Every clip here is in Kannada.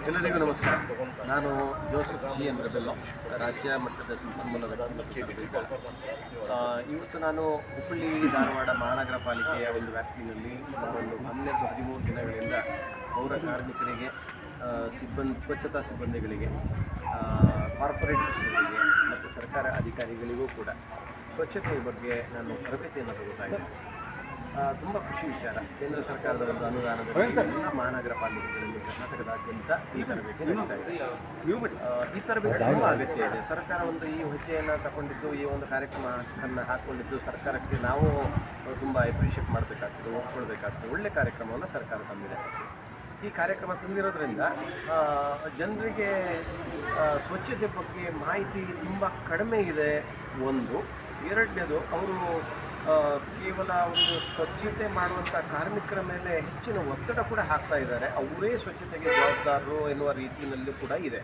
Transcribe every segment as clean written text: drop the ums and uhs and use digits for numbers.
ಎಲ್ಲರಿಗೂ ನಮಸ್ಕಾರ. ನಾನು ಜೋಸೆಫ್ ಜಿ ಎನ್ ರೆಬೆಲ್ಲೋ, ರಾಜ್ಯ ಮಟ್ಟದ ಸಂಪನ್ಮೂಲ ವ್ಯಕ್ತಿ. ಇವತ್ತು ನಾನು ಹುಬ್ಬಳ್ಳಿ ಧಾರವಾಡ ಮಹಾನಗರ ಪಾಲಿಕೆಯ ಒಂದು ವ್ಯಾಪ್ತಿಯಲ್ಲಿ ಸುಮಾರು 12-13 ದಿನಗಳಿಂದ ಪೌರ ಕಾರ್ಮಿಕರಿಗೆ, ಸ್ವಚ್ಛತಾ ಸಿಬ್ಬಂದಿಗಳಿಗೆ, ಕಾರ್ಪೊರೇಟರ್ಸ್ಗಳಿಗೆ ಮತ್ತು ಸರ್ಕಾರ ಅಧಿಕಾರಿಗಳಿಗೂ ಕೂಡ ಸ್ವಚ್ಛತೆಯ ಬಗ್ಗೆ ನಾನು ತರಬೇತಿಯನ್ನು ತಗೋತಾ ಇದ್ದೇನೆ. ತುಂಬ ಖುಷಿ ವಿಚಾರ. ಕೇಂದ್ರ ಸರ್ಕಾರದ ಒಂದು ಅನುದಾನದಲ್ಲಿ ಎಲ್ಲ ಮಹಾನಗರ ಪಾಲಿಕೆಗಳಲ್ಲಿ ಕರ್ನಾಟಕದಾದ್ಯಂತ ಈ ತರಬೇತಿ ನಡೀತಾ ಇದೆ. ಈ ತರಬೇತಿ ತುಂಬ ಅಗತ್ಯ ಇದೆ. ಸರ್ಕಾರ ಒಂದು ಈ ಹೆಜ್ಜೆಯನ್ನು ತಗೊಂಡಿದ್ದು, ಈ ಒಂದು ಕಾರ್ಯಕ್ರಮವನ್ನು ಹಾಕ್ಕೊಂಡಿದ್ದು ಸರ್ಕಾರಕ್ಕೆ ನಾವು ತುಂಬ ಅಪ್ರಿಷಿಯೇಟ್ ಮಾಡಬೇಕಾಗ್ತದೆ, ಒಪ್ಕೊಳ್ಬೇಕಾಗ್ತದೆ. ಒಳ್ಳೆ ಕಾರ್ಯಕ್ರಮವನ್ನು ಸರ್ಕಾರ ತಂದಿದೆ. ಈ ಕಾರ್ಯಕ್ರಮ ತಂದಿರೋದ್ರಿಂದ ಜನರಿಗೆ ಸ್ವಚ್ಛತೆ ಬಗ್ಗೆ ಮಾಹಿತಿ ತುಂಬ ಕಡಿಮೆ ಇದೆ. ಒಂದು ಎರಡನೇದು, ಅವರು ಕೇವಲ ಒಂದು ಸ್ವಚ್ಛತೆ ಮಾಡುವಂಥ ಕಾರ್ಮಿಕರ ಮೇಲೆ ಹೆಚ್ಚಿನ ಒತ್ತಡ ಕೂಡ ಹಾಕ್ತಾ ಇದ್ದಾರೆ. ಅವರೇ ಸ್ವಚ್ಛತೆಗೆ ಜವಾಬ್ದಾರರು ಎನ್ನುವ ರೀತಿಯಲ್ಲೂ ಕೂಡ ಇದೆ.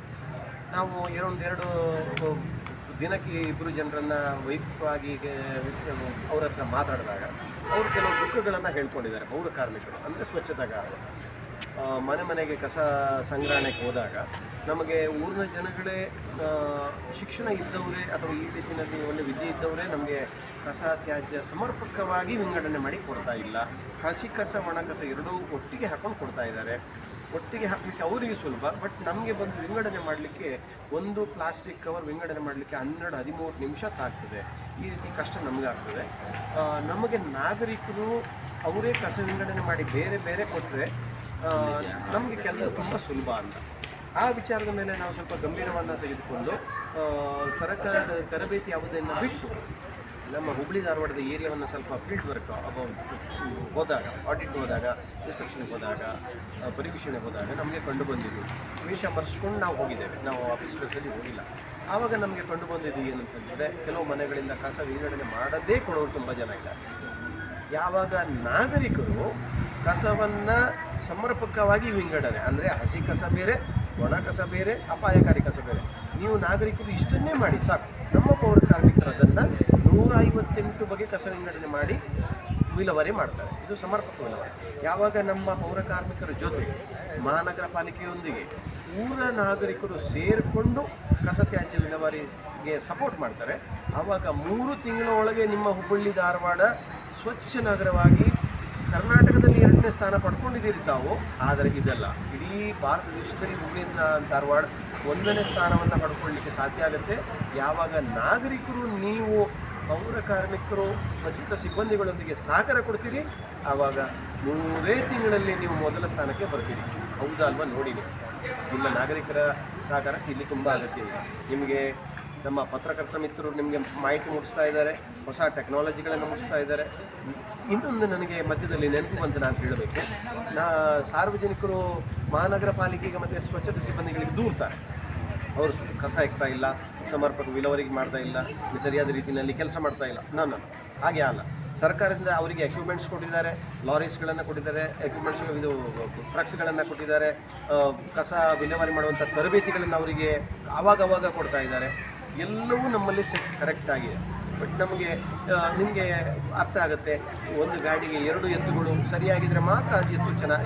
ನಾವು ಒಂದೆರಡು ದಿನಕ್ಕೆ ಇಬ್ಬರು ಜನರನ್ನು ವೈಯಕ್ತಿಕವಾಗಿ ಅವ್ರ ಹತ್ರ ಮಾತಾಡಿದಾಗ ಅವರು ಕೆಲವು ದುಃಖಗಳನ್ನು ಹೇಳ್ಕೊಂಡಿದ್ದಾರೆ. ಪೌರ ಕಾರ್ಮಿಕರು ಅಂದರೆ ಸ್ವಚ್ಛತೆಗಾರರು ಮನೆ ಮನೆಗೆ ಕಸ ಸಂಗ್ರಹಣೆಗೆ ಹೋದಾಗ ನಮಗೆ ಊರಿನ ಜನಗಳೇ, ಶಿಕ್ಷಣ ಇದ್ದವರೇ ಅಥವಾ ಈ ರೀತಿಯಲ್ಲಿ ಒಳ್ಳೆ ವಿದ್ಯೆ ಇದ್ದವರೇ ನಮಗೆ ಕಸ ತ್ಯಾಜ್ಯ ಸಮರ್ಪಕವಾಗಿ ವಿಂಗಡಣೆ ಮಾಡಿ ಕೊಡ್ತಾ ಇಲ್ಲ. ಹಸಿ ಕಸ ಒಣ ಕಸ ಎರಡೂ ಒಟ್ಟಿಗೆ ಹಾಕೊಂಡು ಕೊಡ್ತಾ ಇದ್ದಾರೆ. ಒಟ್ಟಿಗೆ ಹಾಕಲಿಕ್ಕೆ ಅವರಿಗೆ ಸುಲಭ, ಬಟ್ ನಮಗೆ ಬಂದು ವಿಂಗಡಣೆ ಮಾಡಲಿಕ್ಕೆ ಒಂದು ಪ್ಲಾಸ್ಟಿಕ್ ಕವರ್ ವಿಂಗಡಣೆ ಮಾಡಲಿಕ್ಕೆ 12-13 ನಿಮಿಷ ಆಗ್ತದೆ. ಈ ರೀತಿ ಕಷ್ಟ ನಮಗೆ ಆಗ್ತದೆ. ನಮಗೆ ನಾಗರಿಕರು ಅವರೇ ಕಸ ವಿಂಗಡಣೆ ಮಾಡಿ ಬೇರೆ ಬೇರೆ ಕೊಟ್ಟರೆ ನಮಗೆ ಕೆಲಸ ತುಂಬ ಸುಲಭ ಅಂತ ಆ ವಿಚಾರದ ಮೇಲೆ ನಾವು ಸ್ವಲ್ಪ ಗಂಭೀರವನ್ನು ತೆಗೆದುಕೊಂಡು ಸರ್ಕಾರದ ತರಬೇತಿ ಯಾವುದನ್ನು ಬಿಟ್ಟು ನಮ್ಮ ಹುಬ್ಬಳ್ಳಿ ಧಾರವಾಡದ ಏರಿಯಾವನ್ನು ಸ್ವಲ್ಪ ಫೀಲ್ಡ್ ವರ್ಕ್ ಹೋದಾಗ, ಆಡಿಟ್ ಹೋದಾಗ, ಇನ್ಸ್ಪೆಕ್ಷನ್ಗೆ ಹೋದಾಗ, ಪರಿವೀಕ್ಷಣೆಗೆ ಹೋದಾಗ ನಮಗೆ ಕಂಡು ಬಂದಿದ್ದು, ವೇಷ ಮರೆಸ್ಕೊಂಡು ನಾವು ಹೋಗಿದ್ದೇವೆ. ನಾವು ಆಫೀಸ್ ಡ್ರೆಸ್ಸಲ್ಲಿ ಹೋಗಿಲ್ಲ. ಆವಾಗ ನಮಗೆ ಕಂಡು ಬಂದಿದ್ದು ಏನಂತಂದರೆ, ಕೆಲವು ಮನೆಗಳಿಂದ ಕಸ ವಿಂಗಡಣೆ ಮಾಡದೇ ಕೊಡೋರು ತುಂಬ ಜನ ಇದ್ದಾರೆ. ಯಾವಾಗ ನಾಗರಿಕರು ಕಸವನ್ನು ಸಮರ್ಪಕವಾಗಿ ವಿಂಗಡಣೆ, ಅಂದರೆ ಹಸಿ ಕಸ ಬೇರೆ, ಒಣ ಕಸ ಬೇರೆ, ಅಪಾಯಕಾರಿ ಕಸ ಬೇರೆ, ನೀವು ನಾಗರಿಕರು ಇಷ್ಟನ್ನೇ ಮಾಡಿ ಸಾಕು. ನಮ್ಮ ಪೌರ ಕಾರ್ಮಿಕರದನ್ನು 158 ಬಗೆ ಕಸ ವಿಂಗಡಣೆ ಮಾಡಿ ವಿಲೇವಾರಿ ಮಾಡ್ತಾರೆ. ಇದು ಸಮರ್ಪಕ ವಿಲೇವಾರಿ. ಯಾವಾಗ ನಮ್ಮ ಪೌರ ಕಾರ್ಮಿಕರ ಜೊತೆ ಮಹಾನಗರ ಪಾಲಿಕೆಯೊಂದಿಗೆ ಊರ ನಾಗರಿಕರು ಸೇರಿಕೊಂಡು ಕಸ ತ್ಯಾಜ್ಯ ವಿಲೇವಾರಿಗೆ ಸಪೋರ್ಟ್ ಮಾಡ್ತಾರೆ, ಆವಾಗ 3 ತಿಂಗಳ ಒಳಗೆ ನಿಮ್ಮ ಹುಬ್ಬಳ್ಳಿ ಧಾರವಾಡ ಸ್ವಚ್ಛ ನಗರವಾಗಿ ಕರ್ನಾಟಕದಲ್ಲಿ 2ನೇ ಸ್ಥಾನ ಪಡ್ಕೊಂಡಿದ್ದೀರಿ ತಾವು. ಆದರೆ ಇದಲ್ಲ, ಇಡೀ ಭಾರತ ದೇಶದಲ್ಲಿ ಹುಬ್ಬಳ್ಳಿ ಧಾರವಾಡ 1ನೇ ಸ್ಥಾನವನ್ನು ಪಡ್ಕೊಳ್ಳಲಿಕ್ಕೆ ಸಾಧ್ಯ ಆಗುತ್ತೆ ಯಾವಾಗ ನಾಗರಿಕರು, ನೀವು ಪೌರ ಕಾರ್ಮಿಕರು, ಸ್ವಚ್ಛತಾ ಸಿಬ್ಬಂದಿಗಳೊಂದಿಗೆ ಸಹಕಾರ ಕೊಡ್ತೀರಿ. ಆವಾಗ 3 ತಿಂಗಳಲ್ಲಿ ನೀವು ಮೊದಲ ಸ್ಥಾನಕ್ಕೆ ಬರ್ತೀರಿ. ಹೌದಾ ಅಲ್ವಾ? ನೋಡಿ, ನಿಮ್ಮ ನಾಗರಿಕರ ಸಹಕಾರಕ್ಕೆ ಇಲ್ಲಿ ತುಂಬ ಅಗತ್ಯ ಇದೆ. ನಿಮಗೆ ನಮ್ಮ ಪತ್ರಕರ್ತ ಮಿತ್ರರು ನಿಮಗೆ ಮಾಹಿತಿ ಮುಟ್ಟಿಸ್ತಾ ಇದ್ದಾರೆ, ಹೊಸ ಟೆಕ್ನಾಲಜಿಗಳನ್ನು ಮುಟ್ಟಿಸ್ತಾ ಇದ್ದಾರೆ. ಇನ್ನೊಂದು ನನಗೆ ಮಧ್ಯದಲ್ಲಿ ನೆನಪು ಬಂತು, ನಾನು ಹೇಳಬೇಕು. ಸಾರ್ವಜನಿಕರು ಮಹಾನಗರ ಪಾಲಿಕೆಗೆ ಮತ್ತು ಸ್ವಚ್ಛತೆ ಸಿಬ್ಬಂದಿಗಳಿಗೆ ದೂರ್ತಾರೆ, ಅವರು ಕಸ ಇಕ್ತಾ ಇಲ್ಲ, ಸಮರ್ಪಕ ವಿಲೇವಾರಿಗೆ ಮಾಡ್ತಾ ಇಲ್ಲ, ಸರಿಯಾದ ರೀತಿಯಲ್ಲಿ ಕೆಲಸ ಮಾಡ್ತಾ ಇಲ್ಲ. ನಾನು ಹಾಗೆ ಅಲ್ಲ. ಸರ್ಕಾರದಿಂದ ಅವರಿಗೆ ಎಕ್ವಿಪ್ಮೆಂಟ್ಸ್ ಕೊಟ್ಟಿದ್ದಾರೆ, ಲಾರೀಸ್ಗಳನ್ನು ಕೊಟ್ಟಿದ್ದಾರೆ, ಇದು ಟ್ರಕ್ಸ್ಗಳನ್ನು ಕೊಟ್ಟಿದ್ದಾರೆ, ಕಸ ವಿಲೇವಾರಿ ಮಾಡುವಂಥ ತರಬೇತಿಗಳನ್ನು ಅವರಿಗೆ ಆವಾಗವಾಗ ಕೊಡ್ತಾ ಇದ್ದಾರೆ. ಎಲ್ಲವೂ ನಮ್ಮಲ್ಲಿ ಕರೆಕ್ಟ್ ಆಗಿದೆ. ಬಟ್ ನಿಮಗೆ ಅರ್ಥ ಆಗುತ್ತೆ, ಒಂದು ಗಾಡಿಗೆ 2 ಎತ್ತುಗಳು ಸರಿಯಾಗಿದ್ದರೆ ಮಾತ್ರ ಅದು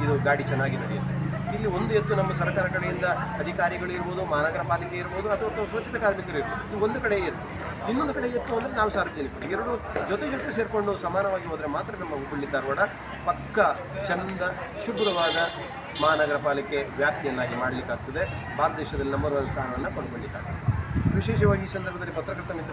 ಇದು ಗಾಡಿ ಚೆನ್ನಾಗಿ ನಡೆಯುತ್ತೆ. ಇಲ್ಲಿ ಒಂದು ಎತ್ತು ನಮ್ಮ ಸರ್ಕಾರ ಕಡೆಯಿಂದ ಅಧಿಕಾರಿಗಳು ಇರ್ಬೋದು, ಮಹಾನಗರ ಪಾಲಿಕೆ ಇರ್ಬೋದು, ಅಥವಾ ಸ್ವಚ್ಛತಾ ಕಾರ್ಮಿಕರು ಇರ್ಬೋದು. ಇದು ಒಂದು ಕಡೆ ಎತ್ತು, ಇನ್ನೊಂದು ಕಡೆ ಎತ್ತು ಅಂದರೆ ನಾವು ಸಾರ್ವಜನಿಕರು ಎರಡೂ ಜೊತೆ ಸೇರಿಕೊಂಡು ಸಮಾನವಾಗಿ ಹೋದರೆ ಮಾತ್ರ ನಮ್ಮ ಹುಬ್ಬಳ್ಳಿ ಧಾರವಾಡ ಪಕ್ಕ ಚಂದ ಶುಭ್ರವಾದ ಮಹಾನಗರ ಪಾಲಿಕೆ ವ್ಯಾಪ್ತಿಯನ್ನಾಗಿ ಮಾಡಲಿಕ್ಕಾಗ್ತದೆ. ಭಾರತ ದೇಶದಲ್ಲಿ ನಂಬರ್ 1 ಸ್ಥಾನವನ್ನು ಪಡ್ಕೊಳ್ಳಿಕ್ಕಾಗ್ತದೆ. ವಿಶೇಷವಾಗಿ ಈ ಸಂದರ್ಭದಲ್ಲಿ ಪತ್ರಕರ್ತ ಮಿತ್ರ